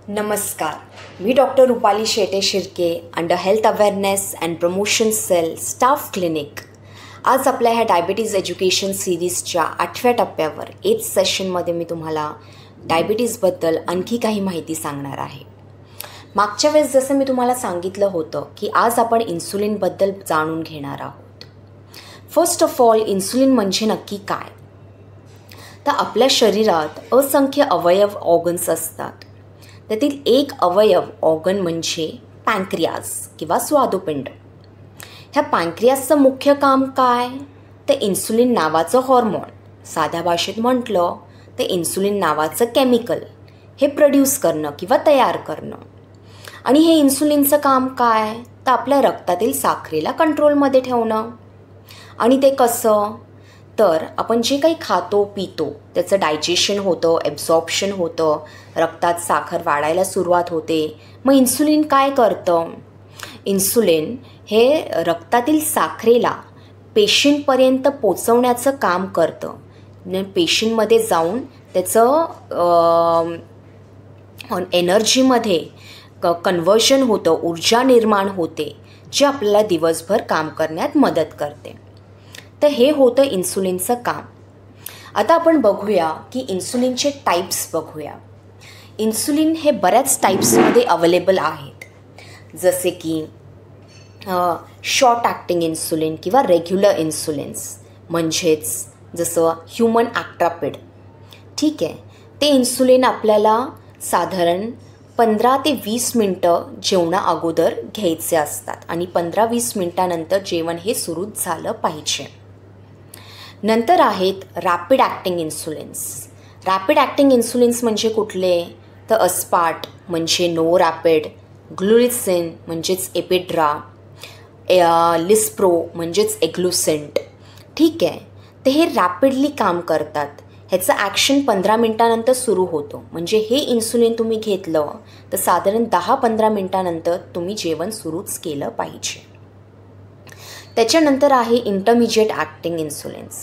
नमस्कार. मी doctor Rupali Shete Shirke under health awareness and promotion cell staff clinic. आज आपल्या ह्या डायबिटीज एज्युकेशन सिरीजच्या 8व्या टप्प्यावर 8th सेशनमध्ये मी तुम्हाला डायबिटीजबद्दल आणखी काही माहिती सांगणार आहे. मागच्या वेळेस जसं मी तुम्हाला सांगितलं होतं की आज आपण इन्सुलिनबद्दल जाणून घेणार आहोत. फर्स्ट ऑफ ऑल, इन्सुलिन म्हणजे नक्की काय? तर आपल्या शरीरात असंख्य अवयव ऑर्गन्स असतात. त्यातील एक अवयव ऑर्गन म्हणजे पॅन्क्रियाज किंवा स्वादुपिंड. ह्या पॅन्क्रियाजचं मुख्य काम काय? तर इन्सुलिन नावाचं हॉर्मोन, साध्या भाषेत म्हटलं तर इन्सुलिन नावाचं केमिकल हे प्रोड्यूस करणं किंवा तयार करणं. आणि हे इन्सुलिनचं काम काय? तर आपल्या रक्तातील साखरेला कंट्रोलमध्ये ठेवणं. आणि ते कसं? तर आपण जे काही खातो पितो त्याचं डायजेशन होतं, ॲब्झॉर्प्शन होतं, रक्तात साखर वाढायला सुरुवात होते. मग इन्सुलिन काय करतं? इन्सुलिन हे रक्तातील साखरेला पेशींपर्यंत पोचवण्याचं काम करतं. पेशींमध्ये जाऊन त्याचं एनर्जीमध्ये कन्व्हर्जन होतं, ऊर्जा निर्माण होते, जे आपल्याला दिवसभर काम करण्यात मदत करते. तर हे होतं इन्सुलिनचं काम. आता आपण बघूया की इन्सुलिनचे टाईप्स बघूया. इन्सुलिन हे बऱ्याच टाईप्समध्ये अवेलेबल आहेत, जसे की शॉर्ट ॲक्टिंग इन्सुलिन किंवा रेग्युलर इन्सुलिन्स, म्हणजेच जसं ह्युमन ॲक्ट्रापिड. ठीक आहे, ते इन्सुलिन आपल्याला साधारण 15 ते 20 मिनटं जेवणा अगोदर घ्यायचे असतात आणि 15-20 मिनटानंतर जेवण हे सुरू झालं पाहिजे. नंतर आहेत rapid acting insulins. Rapid acting insulins म्हणजे कुठले? तर अस्पार्ट म्हणजे नो रॅपिड, ग्लुरिसिन म्हणजेच एपिड्रा, लिस्प्रो म्हणजेच एग्लुसेंट. ठीक आहे, ते हे रॅपिडली काम करतात. ह्याचं ॲक्शन 15 मिनटानंतर सुरू होतं. म्हणजे हे इन्सुलिन तुम्ही घेतलं तर साधारण 10-15 मिनटानंतर तुम्ही जेवण सुरूच केलं पाहिजे. त्याच्यानंतर आहे intermediate acting insulins.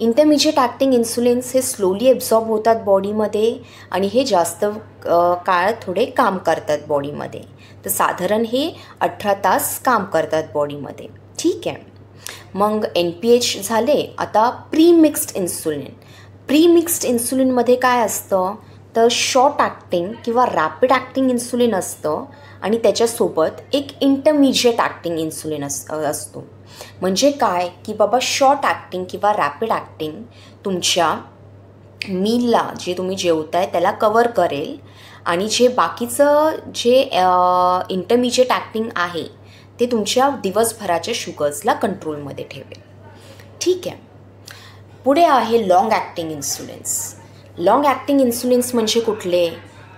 Intermediate acting insulins हे स्लोली ॲब्झॉर्ब होतात बॉडीमध्ये आणि हे जास्त काळ थोडे काम करतात बॉडीमध्ये. तर साधारण हे 18 तास काम करतात बॉडीमध्ये. ठीक आहे, मग NPH झाले. आता प्रीमिक्स्ड इन्सुलिन. प्रीमिक्स्ड इन्सुलिनमध्ये काय असतं? तर शॉर्ट ॲक्टिंग किंवा रॅपिड ॲक्टिंग इन्सुलिन असतं आणि त्याच्यासोबत एक इंटरमिजिएट ॲक्टिंग इन्सुलिन असतो. म्हणजे काय की बाबा शॉर्ट ॲक्टिंग किंवा रॅपिड ॲक्टिंग तुमच्या मीलला जे तुम्ही जेवताय त्याला कवर करेल आणि जे बाकीचं जे इंटरमिजिएट ॲक्टिंग आहे ते तुमच्या दिवसभराच्या शुगर्सला कंट्रोलमध्ये ठेवेल. ठीक आहे, पुढे आहे long acting insulins. Long acting insulins म्हणजे कुठले?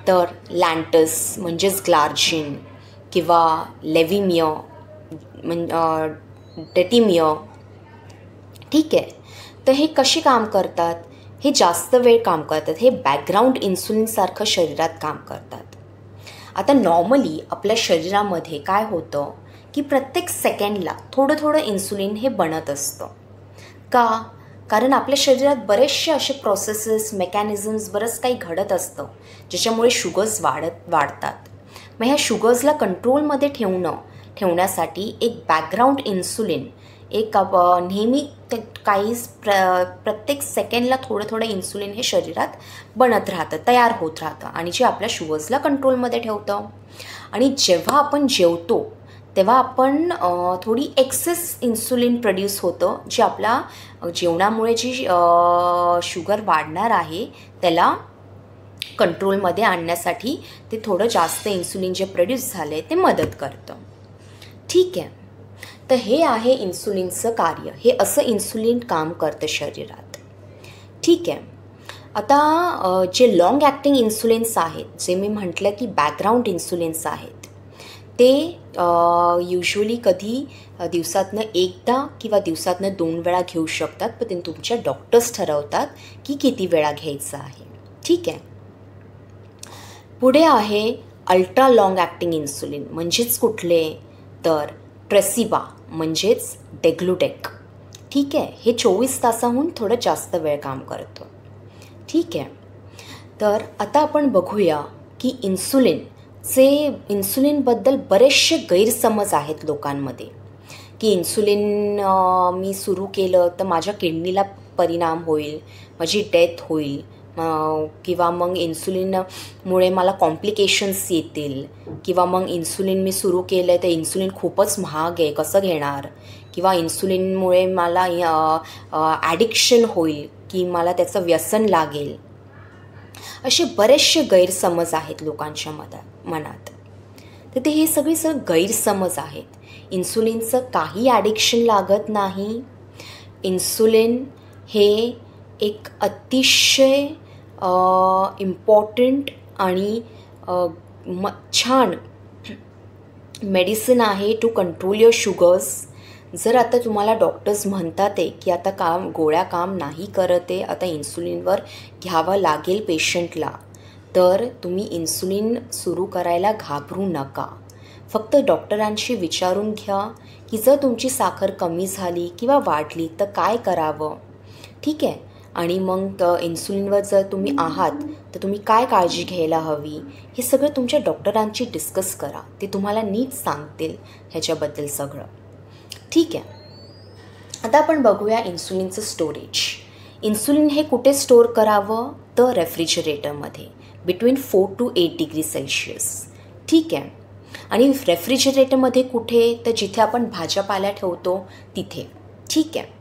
तर लॅन्टस म्हणजेच ग्लार्जिन किंवा लेव्हिमिय डेटिमिय. ठीक आहे, तर हे कशी काम करतात? हे जास्त वेळ काम करतात. हे बॅकग्राऊंड इन्सुलिनसारखं शरीरात काम करतात. आता नॉर्मली आपल्या शरीरामध्ये काय होतं की प्रत्येक सेकंडला थोडं थोडं इन्सुलिन हे बनत असतं. का? कारण आपल्या शरीरात बरेचसे असे प्रोसेसेस, मेकॅनिझम्स, बरंच काही घडत असतं ज्याच्यामुळे शुगर्स वाढतात. मग ह्या शुगर्सला कंट्रोलमध्ये ठेवण्यासाठी एक बॅकग्राऊंड इन्सुलिन एक नेहमी ते प्रत्येक सेकंडला थोडं थोडं इन्सुलिन हे शरीरात बनत राहतं, तयार होत राहतं आणि जे आपल्या शुगर्सला कंट्रोलमध्ये ठेवतं. आणि जेव्हा आपण जेवतो तेव्हा आपण थोडी एक्सेस इन्सुलिन प्रोड्यूस होतं, जे आपल्या जेवणामुळे जी शुगर वाढणार आहे त्याला कंट्रोलमध्ये आणण्यासाठी ते थोडं जास्त इन्सुलिन जे प्रोड्यूस झालं आहे ते मदत करतं. ठीक आहे, तर हे आहे इन्सुलिनचं कार्य. हे असं इन्सुलिन काम करतं शरीरात. ठीक आहे, आता जे लाँग ॲक्टिंग इन्सुलिन्स आहेत, जे मी म्हटलं की बॅकग्राऊंड इन्सुलिन्स आहेत, ते युजली कधी दिवसातनं एकदा किंवा दिवसातनं 2 वेळा घेऊ शकतात. पण ते तुमच्या डॉक्टर्स ठरवतात की किती वेळा घ्यायचं आहे. ठीक आहे, पुढे आहे अल्ट्रा लाँग ॲक्टिंग इन्सुलिन. म्हणजेच कुठले? तर ट्रेसिबा म्हणजेच डेग्लुडेक. ठीक आहे, हे 24 तासाहून थोडं जास्त वेळ काम करतं. ठीक आहे, तर आता आपण बघूया की इन्सुलिनबद्दल बरेचसे गैरसमज आहेत लोकांमध्ये, की इन्सुलिन मी सुरू केलं तर माझ्या किडनीला परिणाम होईल, माझी डेथ होईल, किंवा मग इन्सुलिनमुळे मला कॉम्प्लिकेशन्स येतील, किंवा मग इन्सुलिन मी सुरू केलं तर इन्सुलिन खूपच महाग आहे, कसं घेणार, किंवा इन्सुलिनमुळे मला ॲडिक्शन होईल, की मला त्याचं व्यसन लागेल. असे बरेचसे गैरसमज आहेत लोकांच्या मनात. तर हे सगळे गैरसमज आहेत. इन्सुलिनचं काही ॲडिक्शन लागत नाही. इन्सुलिन हे एक अतिशय इम्पॉर्टंट आणि छान मेडिसिन आहे टू कंट्रोल युअर शुगर्स. जर आता तुम्हाला डॉक्टर्स म्हणतात आहे की आता गोळ्या काम नाही करत आहे, आता इन्सुलिनवर घ्यावं लागेल पेशंटला, तर तुम्ही इन्सुलिन सुरू करायला घाबरू नका. फक्त डॉक्टरांशी विचारून घ्या की जर तुमची साखर कमी झाली किंवा वाढली तर काय करावं, ठीक आहे. आणि मग इन्सुलिनवर जर तुम्ही आहात तर तुम्ही काय काळजी घ्यायला हवी, हे सगळं तुमच्या डॉक्टरांशी डिस्कस करा. ते तुम्हाला नीट सांगतील ह्याच्याबद्दल सगळं, ठीक आहे. आता आपण बघूया इन्सुलिनचं स्टोरेज. इन्सुलिन हे कुठे स्टोअर करावं, तर रेफ्रिजरेटरमध्ये बिटवीन 4 to 8 डिग्री सेल्शियस, ठीक आहे. आणि रेफ्रिजरेटरमध्ये कुठे, तर जिथे आपण भाज्यापाल्या ठेवतो तिथे, ठीक आहे.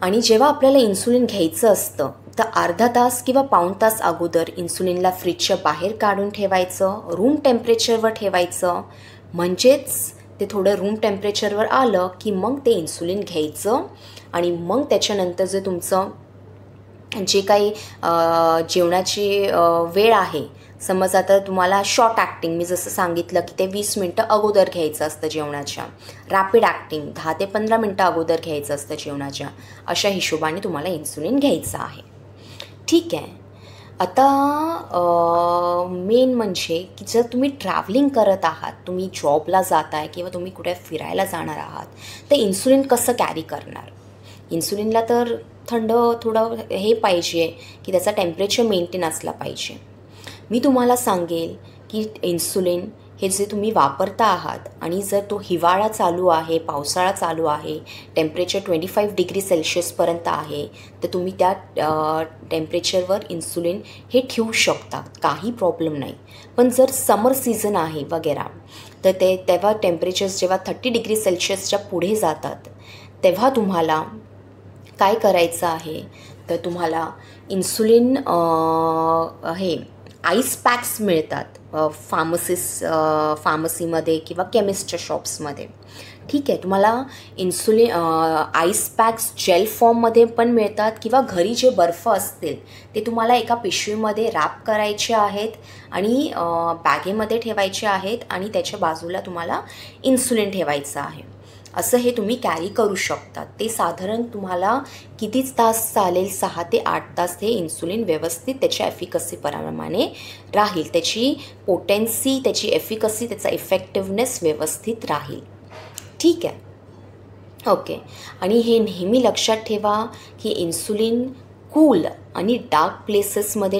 आणि जेव्हा आपल्याला इन्सुलिन घ्यायचं असतं तर अर्धा तास किंवा पाऊण तास अगोदर इन्सुलिनला फ्रीजच्या बाहेर काढून ठेवायचं, रूम टेम्परेचरवर ठेवायचं. म्हणजेच ते थोडं रूम टेम्परेचरवर आलं की मग ते इन्सुलिन घ्यायचं. आणि मग त्याच्यानंतर जे तुमचं जे काही जेवणाची वेळ आहे, समज आता तुम्हाला शॉर्ट ॲक्टिंग, मी जसं सांगितलं की ते 20 मिनटं अगोदर घ्यायचं असतं जेवणाच्या, रॅपिड ॲक्टिंग 10 ते 15 मिनटं अगोदर घ्यायचं असतं जेवणाच्या, अशा हिशोबाने तुम्हाला इन्सुलिन घ्यायचं आहे, ठीक आहे. आता मेन म्हणजे की जर तुम्ही ट्रॅव्हलिंग करत आहात, तुम्ही जॉबला जात आहे किंवा तुम्ही कुठे फिरायला जाणार आहात, तर इन्सुलिन कसं कॅरी करणार. इन्सुलिनला तर थंड थोडं हे पाहिजे की त्याचा टेम्परेचर मेंटेन असला पाहिजे. मी तुम्हाला सांगेल की इन्सुलिन हे जे तुम्ही वापरता आहात आणि जर तो हिवाळा चालू आहे, पावसाळा चालू आहे, टेम्परेचर 25 डिग्री सेल्शियसपर्यंत आहे, तर तुम्ही त्या टेम्परेचरवर इन्सुलिन हे ठेवू शकता, काही प्रॉब्लेम नाही. पण जर समर सीझन आहे वगैरे, तर तेव्हा टेम्परेचर्स जेव्हा 30 डिग्री सेल्शियसच्या पुढे जातात, तेव्हा तुम्हाला काय करायचं आहे, तर तुम्हाला इन्सुलिन हे आईस पॅक्स मिळतात फार्मसीमध्ये किंवा केमिस्टच्या शॉप्समध्ये, ठीक आहे. तुम्हाला इन्सुलिन आईस पॅक्स जेल फॉर्ममध्ये पण मिळतात, किंवा घरी जे बर्फ असतील ते तुम्हाला एका पिशवीमध्ये रॅप करायचे आहेत आणि बॅगेमध्ये ठेवायचे आहेत आणि त्याच्या बाजूला तुम्हाला इन्सुलिन ठेवायचं आहे. असं हे तुम्ही कॅरी करू शकता. ते साधारण तुम्हाला कितीच तास चालेल, 6 ते 8 तास हे इन्सुलिन व्यवस्थित त्याच्या एफिकसीप्रमाणे राहील, त्याची पोटेन्सी, त्याची एफिकसी, त्याचा इफेक्टिव्हनेस व्यवस्थित राहील, ठीक आहे. ओके. आणि हे नेहमी लक्षात ठेवा की इन्सुलिन कूल आणि डार्क प्लेसेसमध्ये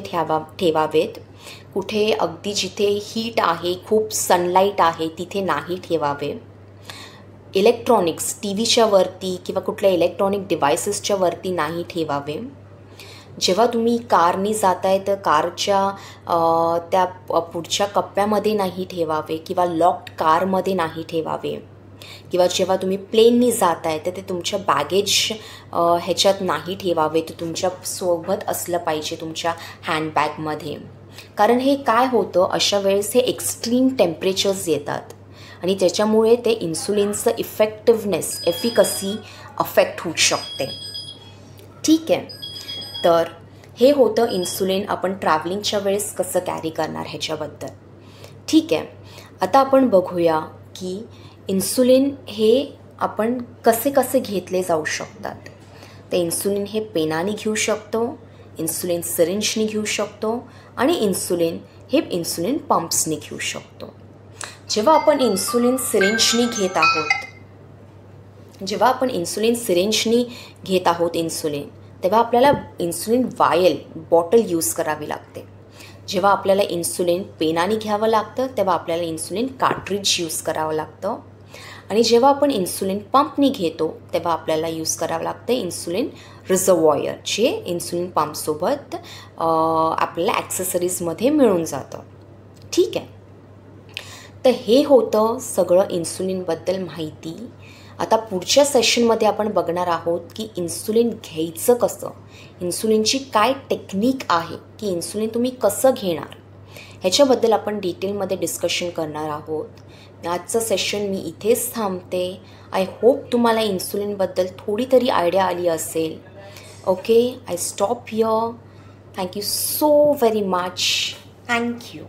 ठेवावेत. कुठे अगदी जिथे हीट आहे, खूप सनलाईट आहे, तिथे नाही ठेवावे. इलेक्ट्रॉनिक्स, टी व्हीच्या वरती किंवा कुठल्या इलेक्ट्रॉनिक डिव्हायसेसच्या वरती नाही ठेवावे. जेव्हा तुम्ही कारनी जाताय तर कारच्या त्या पुढच्या कप्प्यामध्ये नाही ठेवावे, किंवा लॉक्ड कारमध्ये नाही ठेवावे. किंवा जेव्हा तुम्ही प्लेननी जाताय तर ते तुमच्या बॅगेज ह्याच्यात नाही ठेवावे, ते तुमच्या सोबत असलं पाहिजे तुमच्या हँडबॅगमध्ये. कारण हे काय होतं, अशा वेळेस हे एक्स्ट्रीम टेम्परेचर्स येतात आणि त्याच्यामुळे ते इन्सुलिनचं इफेक्टिव्हनेस, एफिकसी अफेक्ट होऊ शकते, ठीक आहे. तर हे होतं इन्सुलिन आपण ट्रॅव्हलिंगच्या वेळेस कसं कॅरी करणार ह्याच्याबद्दल, ठीक आहे. आता आपण बघूया की इन्सुलिन हे आपण कसे कसे घेतले जाऊ शकतात. तर इन्सुलिन हे पेनाने घेऊ शकतो, इन्सुलिन सिरिंजने घेऊ शकतो आणि इन्सुलिन हे इन्सुलिन पंप्सने घेऊ शकतो. जेव्हा आपण इन्सुलिन सिरिंजनी घेत आहोत इन्सुलिन, तेव्हा आपल्याला इन्सुलिन वायल बॉटल यूज करावी लागते. जेव्हा आपल्याला इन्सुलिन पेनाने घ्यावं लागतं तेव्हा आपल्याला इन्सुलिन कार्ट्रिज यूज करावं लागतं, आणि जेव्हा आपण इन्सुलिन पंपनी घेतो तेव्हा आपल्याला यूज करावं लागतं इन्सुलिन रिझर्वॉयर, जे इन्सुलिन पंपसोबत आपल्याला ॲक्सेसरीजमध्ये मिळून जातं. ठीक आहे. तर हे होतं सगळं इन्सुलिनबद्दल माहिती. आता पुढच्या सेशनमध्ये आपण बघणार आहोत की इन्सुलिन घ्यायचं कसं, इन्सुलिनची काय टेक्निक आहे, की इन्सुलिन तुम्ही कसं घेणार, ह्याच्याबद्दल आपण डिटेलमध्ये डिस्कशन करणार आहोत. आजचं सेशन मी इथेच थांबते. आय होप तुम्हाला इन्सुलिनबद्दल थोडी तरी आयडिया आली असेल. Okay, I stop here. Thank you so very much. Thank you.